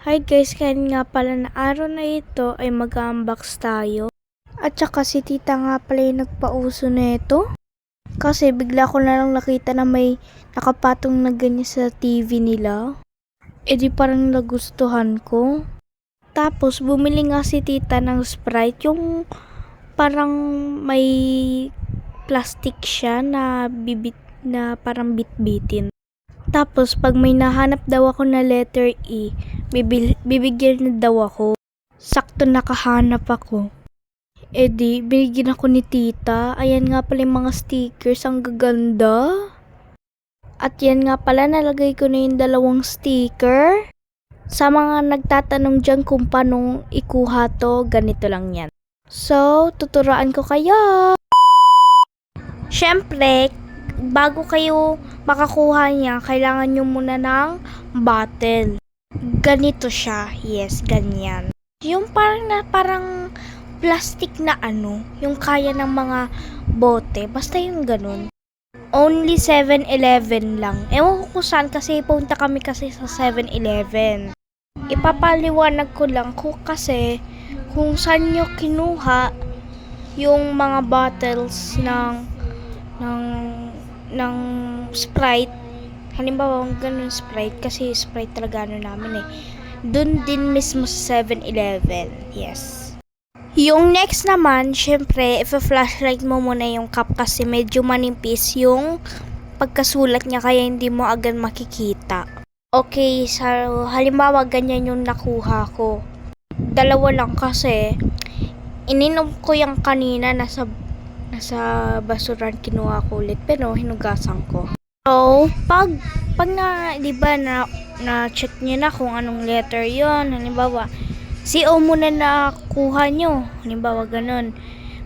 Hi guys, kaya nga pala na araw na ito ay mag-unbox tayo. At saka si tita nga pala yung nagpauso na ito. Kasi bigla ko na lang nakita na may nakapatong na ganyan sa TV nila. E di parang nagustuhan ko. Tapos bumili nga si tita ng Sprite, yung parang may plastic siya na parang bitbitin. Tapos, pag may nahanap daw ako na letter E, bibigyan na daw ako. Sakto nakahanap ako. E di, binigyan ako ni tita. Ayan nga pala yung mga stickers. Ang gaganda. At yan nga pala, nalagay ko na yung 2 sticker. Sa mga nagtatanong dyan kung paano ikuha to, ganito lang yan. So, tuturuan ko kayo. Syempre, bago kayo makakuha niya, kailangan nyo muna ng bottle. Ganito siya. Yes, ganyan. Yung parang plastic na yung kaya ng mga bote. Basta yung ganun. Only 7-Eleven lang. Ewan ko kung saan kasi punta kami kasi sa 7-Eleven. Ipapaliwanag ko lang kasi kung saan nyo kinuha yung mga bottles ng Sprite. Halimbawa, ganun Sprite kasi Sprite talaga namin Dun din mismo sa 7-Eleven. Yes. Yung next naman, syempre, ipa-flashlight mo muna yung cup kasi medyo manipis yung pagkasulat niya kaya hindi mo agad makikita. Okay, so halimbawa ganyan yung nakuha ko. 2 lang kasi ininom ko yung kanina nasa basuran kinuha ko ulit pero hinugasan ko. So, pag na, 'di ba na check niyo na kung anong letter 'yon. Halimbawa, CO muna na kuha nyo. Halimbawa, ganun.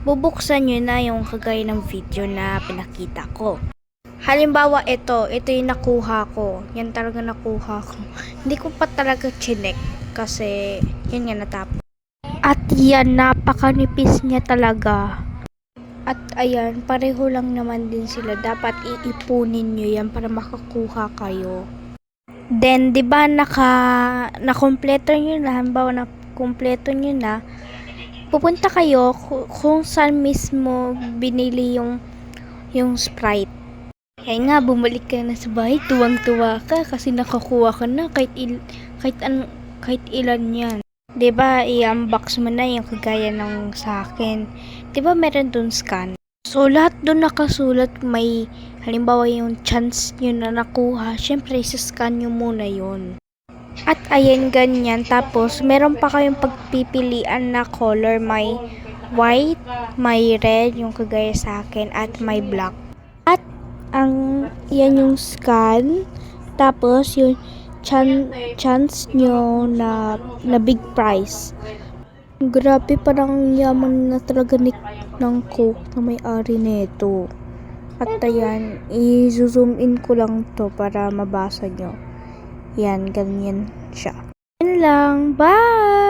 Bubuksan nyo na yung kagaya ng video na pinakita ko. Halimbawa, ito yung nakuha ko. Yan talaga nakuha ko. Hindi ko pa talaga chinek kasi yun nga natapos. At yan, napakanipis niya talaga. At ayan, pareho lang naman din sila. Dapat iipunin nyo yan para makakuha kayo. Then, di ba nakompleto nyo na, halimbawa na kumpleto nyo na, pupunta kayo kung saan mismo binili yung Sprite. Kaya nga, bumalik ka na sa bahay, tuwang-tuwa ka kasi nakakuha ka na kahit ilan yan. Diba, i-unbox mo na yung kagaya ng sa akin. Diba, meron dun scan. So, lahat dun nakasulat may, halimbawa yung chance nyo na nakuha, syempre, isa-scan nyo muna yun. At ayan, ganyan. Tapos, meron pa kayong pagpipilian na color. May white, may red, yung kagaya sa akin, at may black. At, yan yung scan. Tapos, yung chance nyo na big prize. Grabe, parang yaman na talaga ng Coke na may-ari nito. At ayan, i-zoom in ko lang to para mabasa nyo. Yan, ganyan siya. Yan lang. Bye!